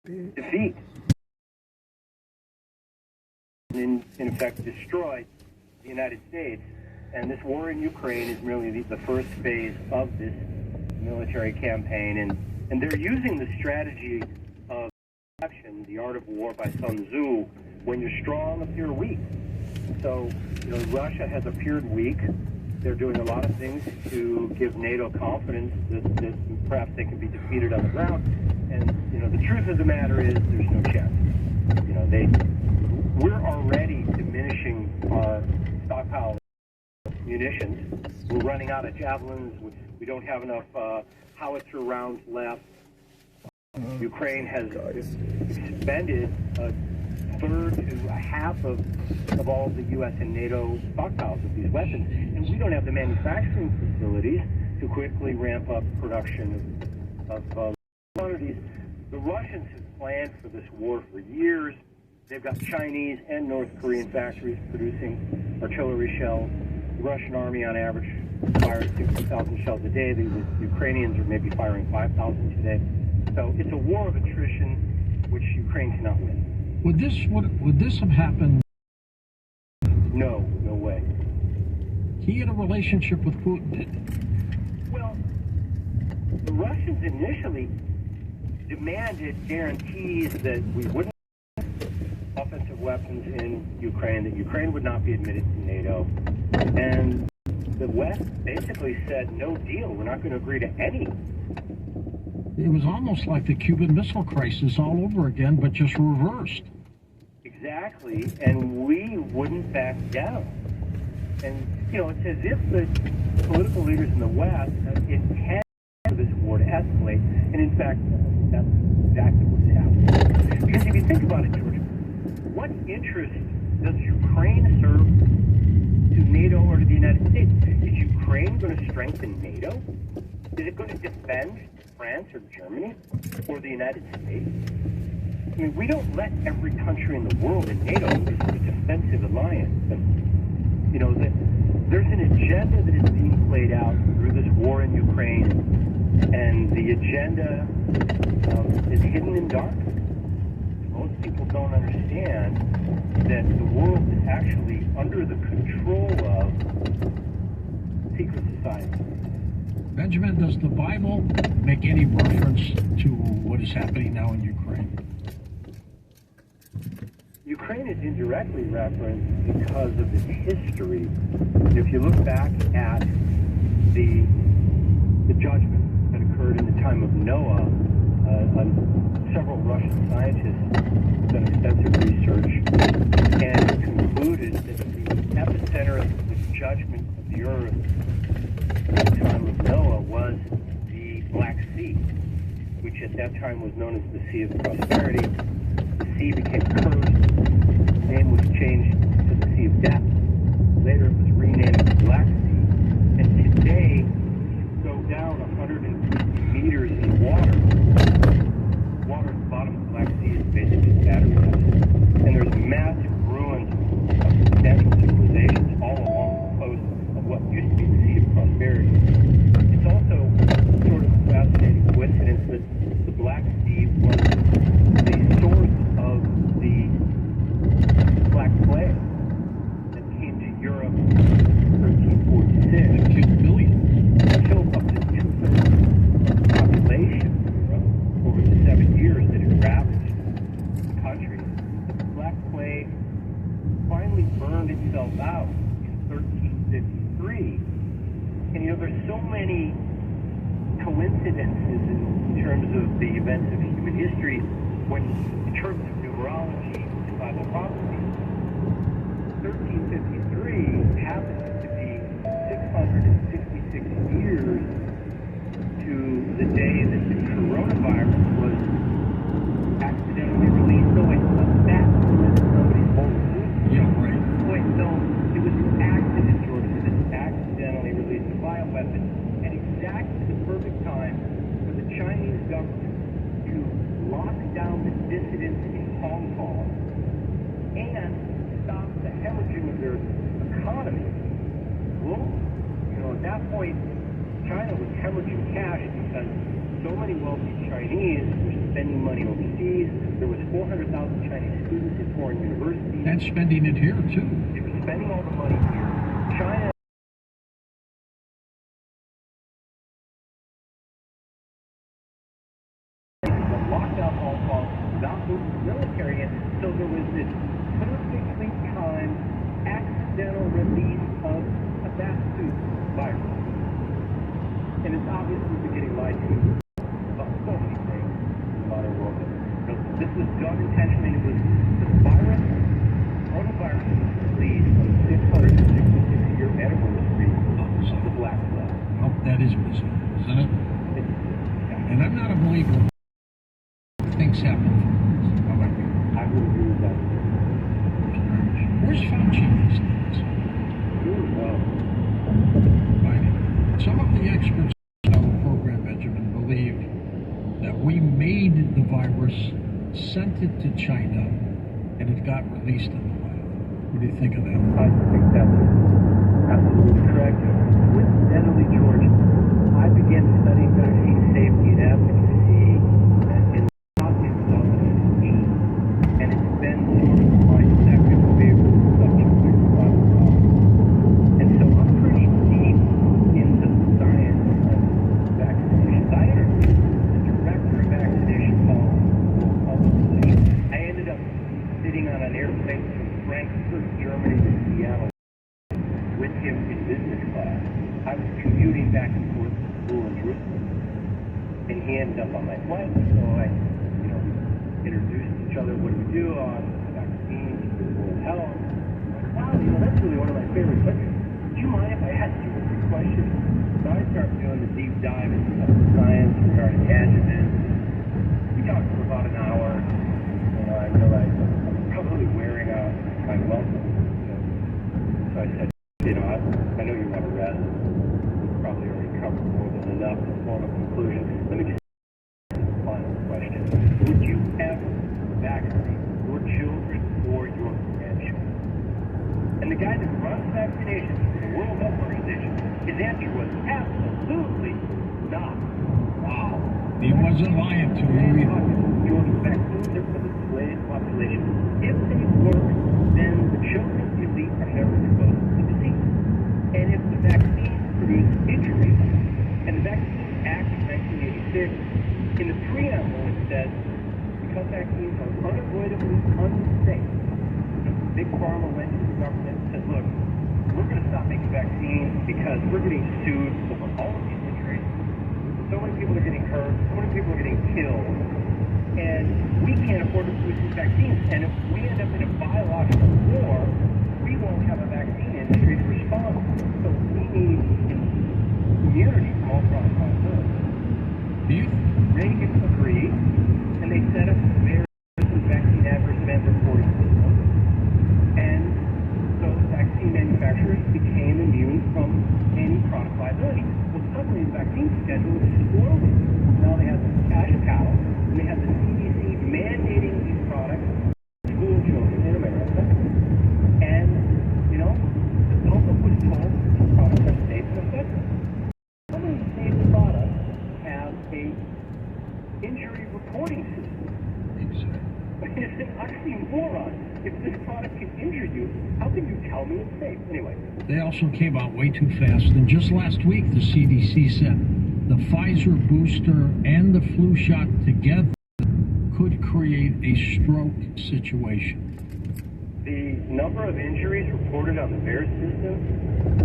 defeat, and in effect destroy the United States. And this war in Ukraine is merely the first phase of this military campaign, and they're using the strategy of action, the art of war by Sun Tzu. When you're strong, appear weak. So, Russia has appeared weak. They're doing a lot of things to give NATO confidence that perhaps they can be defeated on the ground. And, the truth of the matter is there's no chance. We're already diminishing our stockpile of munitions. We're running out of javelins. We don't have enough howitzer rounds left. Ukraine has expended a third to a half of all the U.S. and NATO stockpiles of these weapons, and we don't have the manufacturing facilities to quickly ramp up production of quantities. The Russians have planned for this war for years. They've got Chinese and North Korean factories producing artillery shells. The Russian army, on average, fires 60,000 shells a day. The Ukrainians are maybe firing 5,000 today. So it's a war of attrition, which Ukraine cannot win. Would this have happened? No way. He had a relationship with Putin. Well, the Russians initially demanded guarantees that we wouldn't have offensive weapons in Ukraine, that Ukraine would not be admitted to NATO, and the West basically said, no deal, we're not going to agree to any. It was almost like the Cuban Missile Crisis all over again, but just reversed. Exactly, and we wouldn't back down. And, it's as if the political leaders in the West intend for this war to escalate, and in fact, that's exactly what's happening. Because if you think about it, George, what interest does Ukraine serve to NATO or to the United States? Is Ukraine going to strengthen NATO? Is it going to defend France or Germany or the United States? I mean, we don't let every country in the world in NATO is a defensive alliance. And, there's an agenda that is being played out through this war in Ukraine, and the agenda is hidden in dark. Most people don't understand that the world is actually under the control of secret society. Benjamin, does the Bible make any reference to what is happening now in Ukraine? Ukraine is indirectly referenced because of its history. If you look back at the judgment that occurred in the time of Noah, several Russian scientists have done extensive research and concluded that the epicenter of the judgment of the earth at the time of Noah was the Black Sea, which at that time was known as the Sea of Prosperity. The sea became cursed. The name was changed to the Sea of Death. Later it was renamed the Black Sea. And today, you go down 150 meters in water. Water at the bottom of the Black Sea is basically battery dust. And there's massive ruins of substantial civilizations all along the coast of what used to be the Sea of Prosperity. It's also sort of a fascinating coincidence that the Black Sea was the source of the Black Plague that came to Europe in 1346. It killed millions. It killed up to 2/3 of the population in Europe over the 7 years that it ravaged the country. But the Black Plague finally burned itself out in 1353. And there's so many coincidences in terms of the events of human history when, in terms of numerology and Bible prophecy, 1353 happens to be 666 years to the day that the coronavirus was accidentally released. No, wait, that was somebody's old news. Yeah, right. Wait, no, it was an accident, George. It was accidentally released a bioweapon at exactly the perfect time for the Chinese government to lock down the dissidents in Hong Kong and stop the hemorrhaging of their economy globally. At that point, China was hemorrhaging cash because so many wealthy Chinese were spending money overseas. Chinese students in foreign universities. And spending it here, too. They were spending all the money here. China locked out Hong Kong without moving the military in. So there was this perfectly timed accidental release of a bat-suit virus. And it's obviously we're getting lied to about so many things in the modern world. This was done intentionally. It was the virus, coronavirus was released on the 666-year anniversary of the Black Plague. Oh, that is bizarre, isn't it? And I'm not a believer. Things happen. How about you? I would agree with that. Where's Fauci these days? Some of the experts on the program, Benjamin, believe that we made the virus, sent it to China, and it got released in the wild. What do you think of that? I think that's absolutely correct. Coincidentally, George, I began studying vaccine safety and efficacy in 2015, and it's been sort of my second favorite subject matter. And so I'm pretty deep into the science of vaccinations. I interviewed the director of vaccination policy. I ended up sitting on an airplane from Frankfurt, Germany to Seattle with him in business class. I was commuting back and forth to school in Jerusalem, and he ended up on my flight. So I, introduced each other. What do we do on vaccines, World Health? I'm like, wow, that's really one of my favorite subjects. Do you mind if I ask you a few questions? So I started doing the deep dive into some of the science regarding adjuvants. We talked for about an hour. I realized I'm probably wearing out my welcome. So I said, I know you want to rest. We've probably already covered more than enough to form a conclusion. Let me just ask a final question. Would you ever vaccinate your children or your grandchildren? And the guy that runs vaccinations for the World Health Organization, his answer was absolutely not. Wow. He wasn't lying to you either. Your vaccines are for the slave population. If they work, then the children elite are never exposed to the disease. And if the vaccines produce injuries, and the Vaccine Act of 1986, in the preamble it says, because vaccines are unavoidably unsafe, Big Pharma went to the government and said, look, we're going to stop making vaccines because we're getting sued over all of these injuries. So many people are getting hurt, so many people are getting killed, and we can't afford to produce these vaccines. And if we end up in a biological war, we won't have a vaccine industry to respond. So we need immunity from all chronic viruses. Reagan agreed, and they set up a very vaccine adverse event reporting system. And those vaccine manufacturers became immune from any chronic liability. Well, suddenly the vaccine schedule is exploding. Now they have the cash cow, and they have the CDC mandating these products to school children in America. And, the public was told these products are safe and effective. How many safe products have a injury reporting system? It's an oxymoron. If this product can injure you, how can you tell me it's safe? Anyway. They also came out way too fast. And just last week, the CDC said the Pfizer booster and the flu shot together could create a stroke situation. The number of injuries reported on the VAERS system,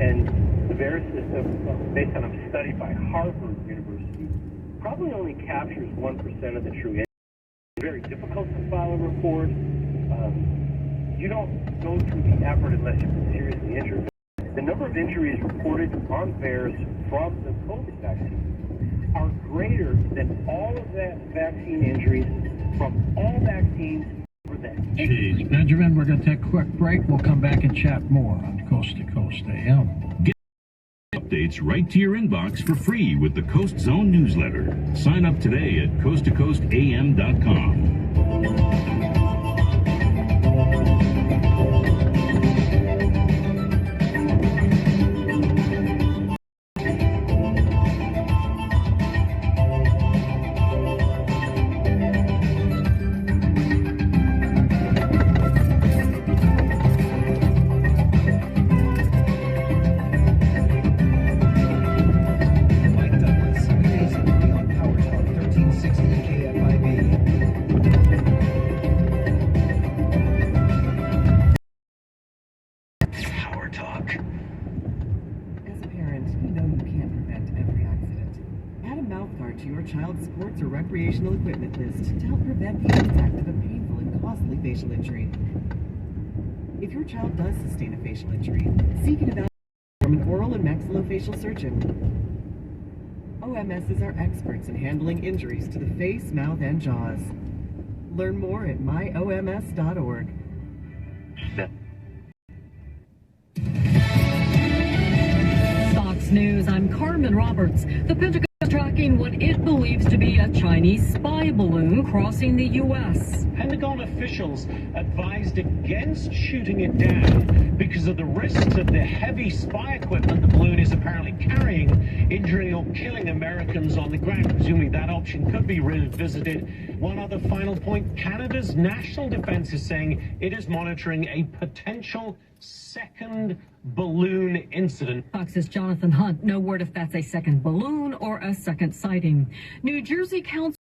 and the VAERS system, based on a study by Harvard University, probably only captures 1% of the true injuries. It's very difficult to file a report. You don't go through the effort unless you've been seriously injured. The number of injuries reported on VAERS from the COVID vaccine are greater than all of that vaccine injuries from all vaccines over that. Jeez, Benjamin, we're going to take a quick break. We'll come back and chat more on Coast to Coast AM. Get updates right to your inbox for free with the Coast Zone newsletter. Sign up today at coasttocoastam.com. the impact of a painful and costly facial injury. If your child does sustain a facial injury, seek an evaluation from an oral and maxillofacial surgeon. OMSs are experts in handling injuries to the face, mouth, and jaws. Learn more at myoms.org. Fox News, I'm Carmen Roberts. The Pentagon is tracking what it believes to be a Chinese spy balloon crossing the U.S. Pentagon officials advised against shooting it down because of the risks of the heavy spy equipment the balloon is apparently carrying, injuring or killing Americans on the ground. Presumably that option could be revisited. One other final point, Canada's national defense is saying it is monitoring a potential second balloon incident. Fox's Jonathan Hunt, no word if that's a second balloon or a second sighting. New Jersey Council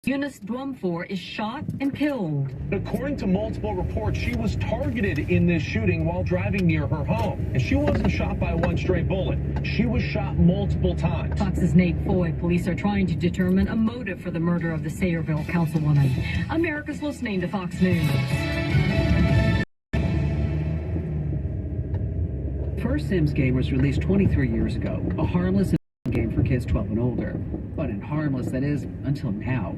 Eunice Dwumfor is shot and killed. According to multiple reports, she was targeted in this shooting while driving near her home. And she wasn't shot by one stray bullet. She was shot multiple times. Fox's Nate Foy. Police are trying to determine a motive for the murder of the Sayreville councilwoman. America's listening to Fox News. First Sims game was released 23 years ago, a harmless game for kids 12 and older. But harmless, that is, until now.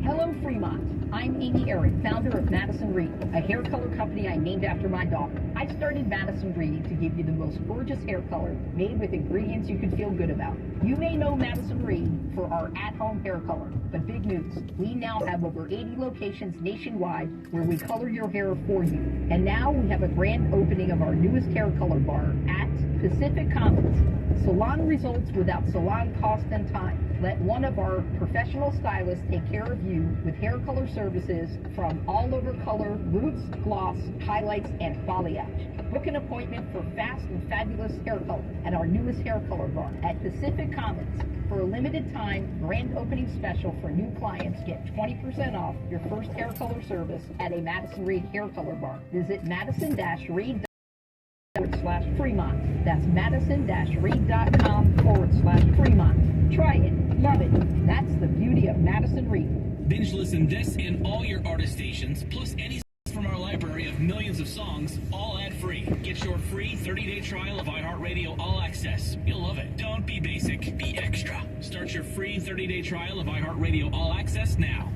Hello, Fremont. I'm Amy Eric, founder of Madison Reed, a hair color company I named after my daughter. I started Madison Reed to give you the most gorgeous hair color made with ingredients you can feel good about. You may know Madison Reed for our at-home hair color, but big news. We now have over 80 locations nationwide where we color your hair for you. And now we have a grand opening of our newest hair color bar at Pacific Commons. Salon results without salon cost and time. Let one of our professional stylists take care of you with hair color services from all over color, roots, gloss, highlights, and balayage. Book an appointment for fast and fabulous hair color at our newest hair color bar at Pacific Commons. For a limited time, grand opening special for new clients, get 20% off your first hair color service at a Madison Reed hair color bar. Visit madison-reed.com/Fremont. That's madison-reed.com/Fremont. Try it. Love it. That's the beauty of Madison Reed. Binge listen this and all your artist stations, plus any from our library of millions of songs, all ad-free. Get your free 30-day trial of iHeartRadio All Access. You'll love it. Don't be basic, be extra. Start your free 30-day trial of iHeartRadio All Access now.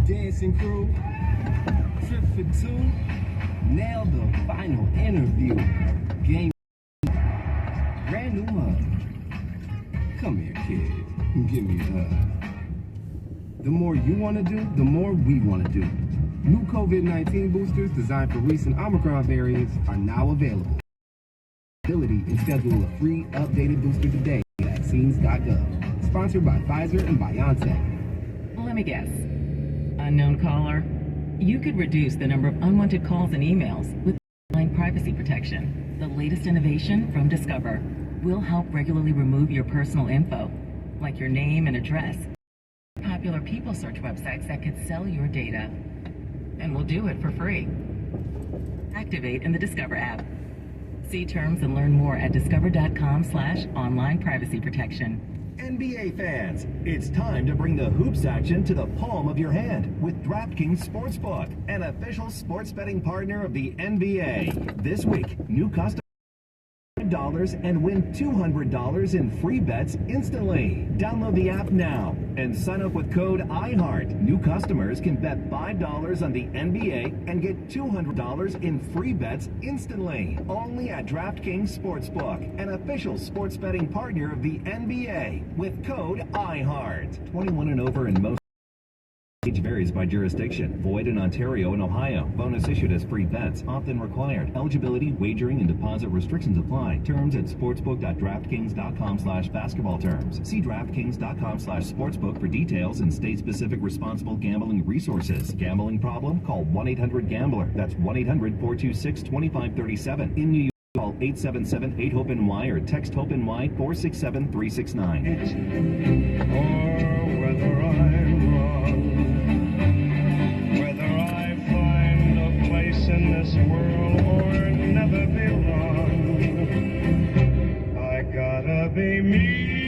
Dancing crew, trip for two, now the final interview. Game, brand new hug. Come here, kid. Give me a hug. The more you want to do, the more we want to do. New COVID-19 boosters designed for recent Omicron variants are now available. Ability and schedule a free updated booster today at vaccines.gov. Sponsored by Pfizer and BioNTech. Let me guess. Unknown caller? You could reduce the number of unwanted calls and emails with online privacy protection. The latest innovation from Discover will help regularly remove your personal info, like your name and address. Popular people search websites that could sell your data. And we'll do it for free. Activate in the Discover app. See terms and learn more at discover.com/online privacy protection. NBA fans, it's time to bring the hoops action to the palm of your hand with DraftKings Sportsbook, an official sports betting partner of the NBA. This week, new customers $100 and win $200 in free bets instantly. Download the app now and sign up with code IHEART. New customers can bet $5 on the NBA and get $200 in free bets instantly. Only at DraftKings Sportsbook, an official sports betting partner of the NBA with code IHEART. 21 and over in most. Age varies by jurisdiction. Void in Ontario and Ohio. Bonus issued as free bets. Often required. Eligibility, wagering, and deposit restrictions apply. Terms at sportsbook.draftkings.com/basketball terms. See draftkings.com/sportsbook for details and state-specific responsible gambling resources. Gambling problem? Call 1-800-GAMBLER. That's 1-800-426-2537. In New York, call 877-8-HOPE-NY or text HOPE-NY 467-369. Or whether I'm wrong, whether I find a place in this world or never belong, I gotta be me.